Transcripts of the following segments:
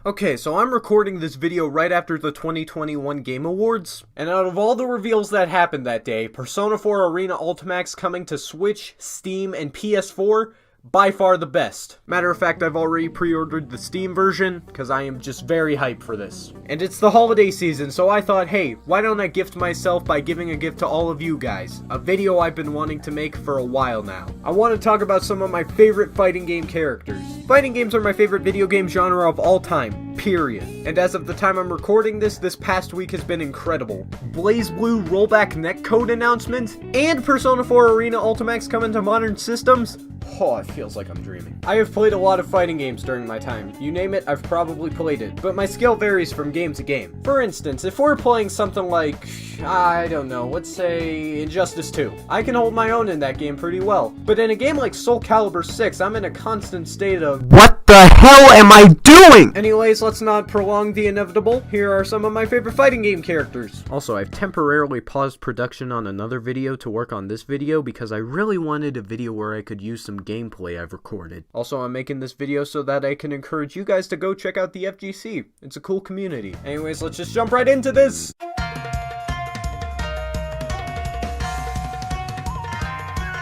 Okay, so I'm recording this video right after the 2021 Game Awards, and out of all the reveals that happened that day, Persona 4 Arena Ultimax coming to Switch, Steam, and PS4, by far the best. Matter of fact, I've already pre-ordered the Steam version, because I am just very hyped for this. And it's the holiday season, so I thought, hey, why don't I gift myself by giving a gift to all of you guys? A video I've been wanting to make for a while now. I want to talk about some of my favorite fighting game characters. Fighting games are my favorite video game genre of all time, period. And as of the time I'm recording this past week has been incredible. Blazblue rollback netcode announcement, and Persona 4 Arena Ultimax coming to modern systems. Oh, it feels like I'm dreaming. I have played a lot of fighting games during my time. You name it, I've probably played it. But my skill varies from game to game. For instance, if we're playing something like, I don't know, let's say Injustice 2. I can hold my own in that game pretty well. But in a game like Soul Calibur 6, I'm in a constant state of, what the hell am I doing? Anyways, let's not prolong the inevitable. Here are some of my favorite fighting game characters. Also, I've temporarily paused production on another video to work on this video because I really wanted a video where I could use some gameplay I've recorded. Also, I'm making this video so that I can encourage you guys to go check out the FGC. It's a cool community. Anyways, let's just jump right into this!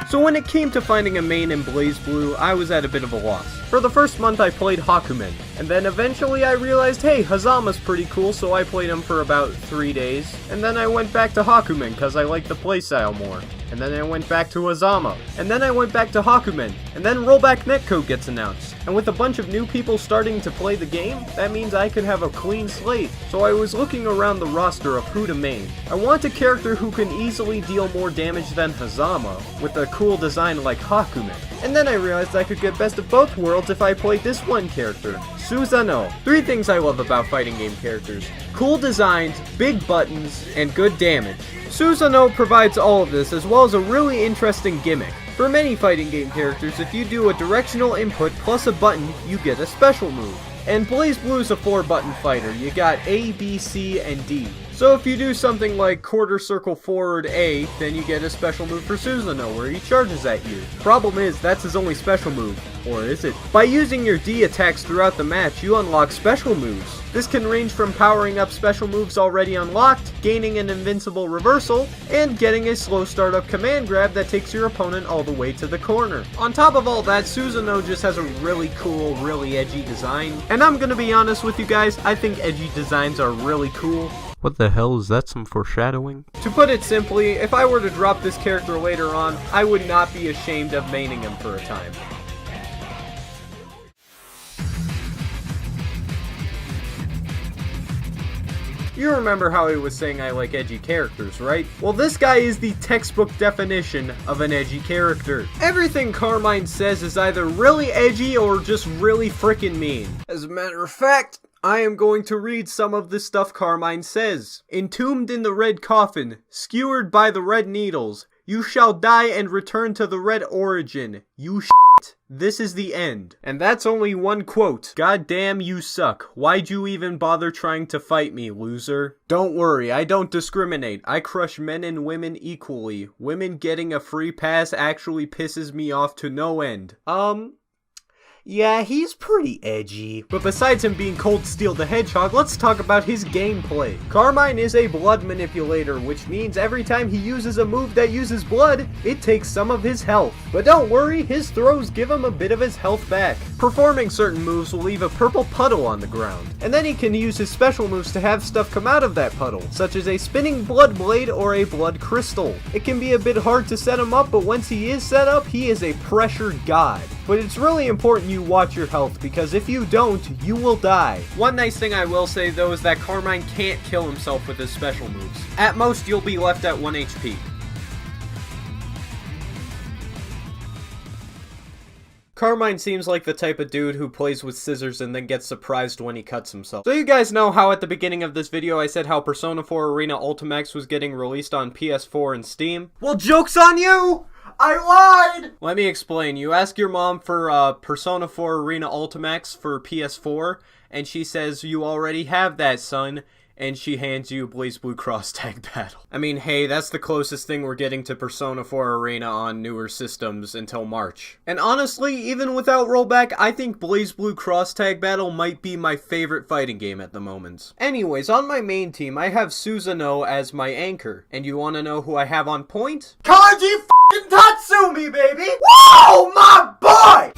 So when it came to finding a main in Blazblue, I was at a bit of a loss. For the first month I played Hakumen, and then eventually I realized, hey, Hazama's pretty cool, so I played him for about 3 days. And then I went back to Hakumen, cause I like the playstyle more. And then I went back to Hazama. And then I went back to Hakumen. And then rollback netcode gets announced. And with a bunch of new people starting to play the game, that means I could have a clean slate. So I was looking around the roster of who to main. I want a character who can easily deal more damage than Hazama, with a cool design like Hakumen. And then I realized I could get best of both worlds if I played this one character, Susanoo. 3 things I love about fighting game characters: cool designs, big buttons, and good damage. Susanoo provides all of this, as well as a really interesting gimmick. For many fighting game characters, if you do a directional input plus a button, you get a special move. And Blazblue's a 4-button fighter. You got A, B, C, and D. So if you do something like quarter circle forward A, then you get a special move for Susanoo where he charges at you. Problem is, that's his only special move. Or is it? By using your D attacks throughout the match, you unlock special moves. This can range from powering up special moves already unlocked, gaining an invincible reversal, and getting a slow startup command grab that takes your opponent all the way to the corner. On top of all that, Susanoo just has a really cool, really edgy design. And I'm gonna be honest with you guys, I think edgy designs are really cool. What the hell, is that some foreshadowing? To put it simply, if I were to drop this character later on, I would not be ashamed of maining him for a time. You remember how I was saying I like edgy characters, right? Well, this guy is the textbook definition of an edgy character. Everything Carmine says is either really edgy or just really frickin' mean. As a matter of fact, I am going to read some of the stuff Carmine says. Entombed in the red coffin, skewered by the red needles, you shall die and return to the red origin. You shit. This is the end. And that's only one quote. God damn, you suck. Why'd you even bother trying to fight me, loser? Don't worry, I don't discriminate. I crush men and women equally. Women getting a free pass actually pisses me off to no end. Yeah, he's pretty edgy. But besides him being Cold Steel the Hedgehog, let's talk about his gameplay. Carmine is a blood manipulator, which means every time he uses a move that uses blood, it takes some of his health. But don't worry, his throws give him a bit of his health back. Performing certain moves will leave a purple puddle on the ground. And then he can use his special moves to have stuff come out of that puddle, such as a spinning blood blade or a blood crystal. It can be a bit hard to set him up, but once he is set up, he is a pressure god. But it's really important you watch your health, because if you don't, you will die. One nice thing I will say though is that Carmine can't kill himself with his special moves. At most, you'll be left at 1 HP. Carmine seems like the type of dude who plays with scissors and then gets surprised when he cuts himself. So you guys know how at the beginning of this video I said how Persona 4 Arena Ultimax was getting released on PS4 and Steam? Well, joke's on you! I lied! Let me explain. You ask your mom for Persona 4 Arena Ultimax for PS4, and she says, you already have that, son. and she hands you Blazblue Cross Tag Battle. I mean, hey, that's the closest thing we're getting to Persona 4 Arena on newer systems until March. And honestly, even without rollback, I think Blazblue Cross Tag Battle might be my favorite fighting game at the moment. Anyways, on my main team, I have Susanoo as my anchor. And you wanna know who I have on point? Kanji f***ing Tatsumi, baby! Whoa, my boy!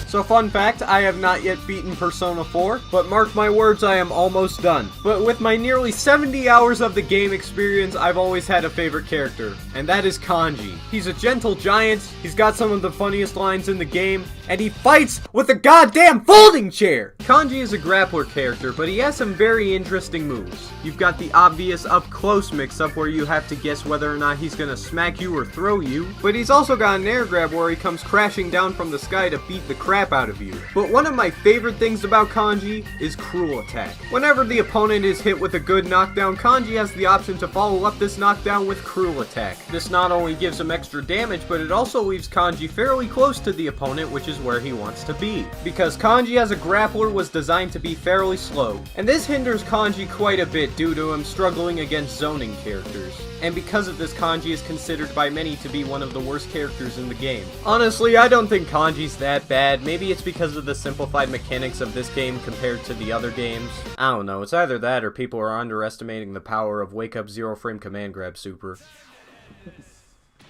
So fun fact, I have not yet beaten Persona 4, but mark my words, I am almost done. But with my nearly 70 hours of the game experience, I've always had a favorite character, and that is Kanji. He's a gentle giant, he's got some of the funniest lines in the game, and he fights with a goddamn folding chair! Kanji is a grappler character, but he has some very interesting moves. You've got the obvious up-close mix-up where you have to guess whether or not he's gonna smack you or throw you, but he's also got an air grab where he comes crashing down from the sky to beat the crap out of you. But one of my favorite things about Kanji is Cruel Attack. Whenever the opponent is hit with a good knockdown, Kanji has the option to follow up this knockdown with Cruel Attack. This not only gives him extra damage, but it also leaves Kanji fairly close to the opponent, which is where he wants to be. Because Kanji as a grappler was designed to be fairly slow, and this hinders Kanji quite a bit due to him struggling against zoning characters. And because of this, Kanji is considered by many to be one of the worst characters in the game. Honestly, I don't think Kanji's that bad. Maybe it's because of the simplified mechanics of this game compared to the other games. I don't know, it's either that or people are underestimating the power of Wake Up Zero Frame Command Grab Super.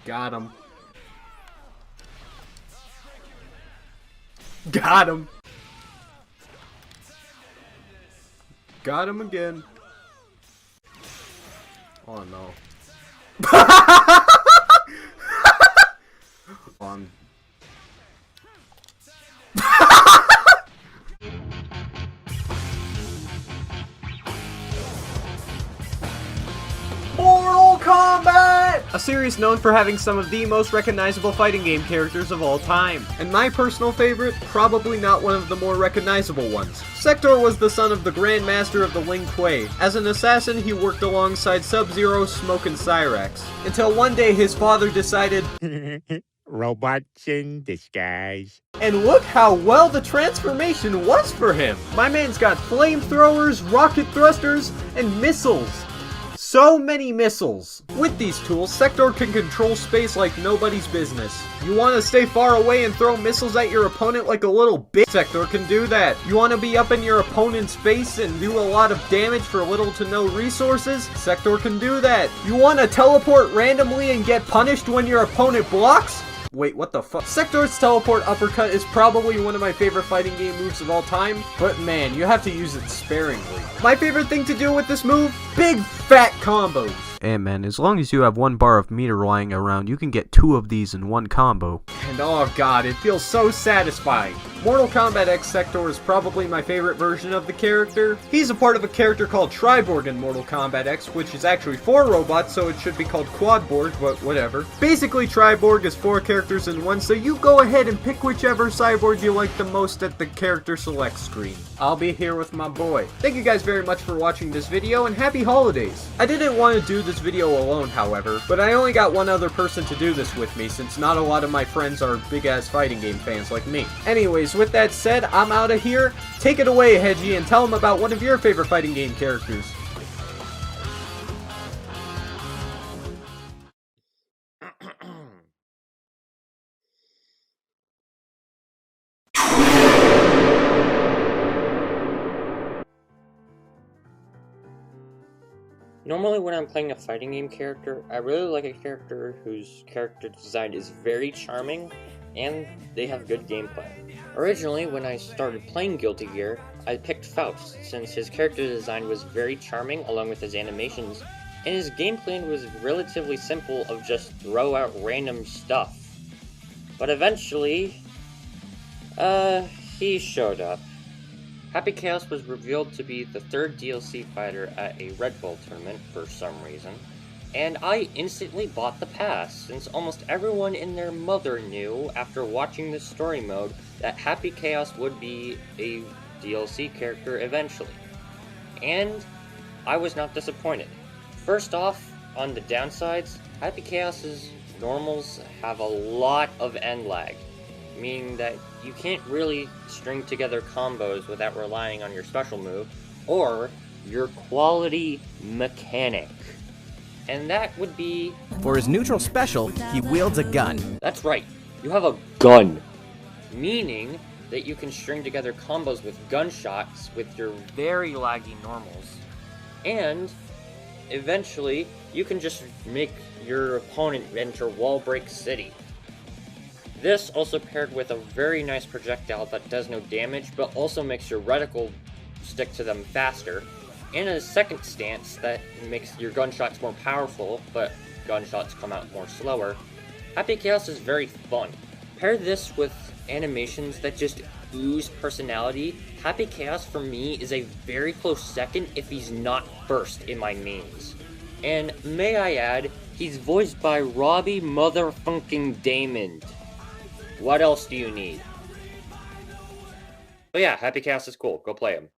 Got him. Got him. Got him again. Oh no. Mortal Kombat! A series known for having some of the most recognizable fighting game characters of all time. And my personal favorite, probably not one of the more recognizable ones. Sector was the son of the Grand Master of the Ling Kuei. As an assassin, he worked alongside Sub-Zero, Smoke, and Cyrax. Until one day his father decided, robots in disguise. And look how well the transformation was for him! My man's got flamethrowers, rocket thrusters, and missiles. So many missiles! With these tools, Sector can control space like nobody's business. You want to stay far away and throw missiles at your opponent like a little bitch? Sector can do that. You want to be up in your opponent's face and do a lot of damage for little to no resources? Sector can do that. You want to teleport randomly and get punished when your opponent blocks? Wait, what the fuck? Sector's teleport uppercut is probably one of my favorite fighting game moves of all time, but man, you have to use it sparingly. My favorite thing to do with this move? Big fat combos. Hey man, as long as you have 1 bar of meter lying around, you can get 2 of these in one combo. And oh god, it feels so satisfying. Mortal Kombat X Sector is probably my favorite version of the character. He's a part of a character called Triborg in Mortal Kombat X, which is actually 4 robots, so it should be called Quadborg, but whatever. Basically, Triborg is 4 characters in one, so you go ahead and pick whichever cyborg you like the most at the character select screen. I'll be here with my boy. Thank you guys very much for watching this video, and happy holidays! I didn't want to do this video alone, however, but I only got one other person to do this with me, since not a lot of my friends are big-ass fighting game fans like me. Anyways, with that said, I'm out of here. Take it away, Hedgie, and tell them about one of your favorite fighting game characters. Normally when I'm playing a fighting game character, I really like a character whose character design is very charming and they have good gameplay. Originally, when I started playing Guilty Gear, I picked Faust since his character design was very charming along with his animations, and his gameplay was relatively simple of just throw out random stuff. But eventually, he showed up. Happy Chaos was revealed to be the 3rd DLC fighter at a Red Bull tournament for some reason, and I instantly bought the pass, since almost everyone and their mother knew after watching the story mode that Happy Chaos would be a DLC character eventually. And I was not disappointed. First off, on the downsides, Happy Chaos's normals have a lot of end lag. meaning that you can't really string together combos without relying on your special move, or your quality mechanic. And that would be... For his neutral special, he wields a gun. That's right, you have a gun. Meaning that you can string together combos with gunshots with your very laggy normals. And eventually, you can just make your opponent enter Wall Break City. This also paired with a very nice projectile that does no damage, but also makes your reticle stick to them faster, and a second stance that makes your gunshots more powerful, but gunshots come out more slower. Happy Chaos is very fun. Pair this with animations that just ooze personality. Happy Chaos for me is a very close second if he's not first in my mains. And may I add, he's voiced by Robbie motherfucking Damon. What else do you need? But yeah, Happy Chaos is cool. Go play him.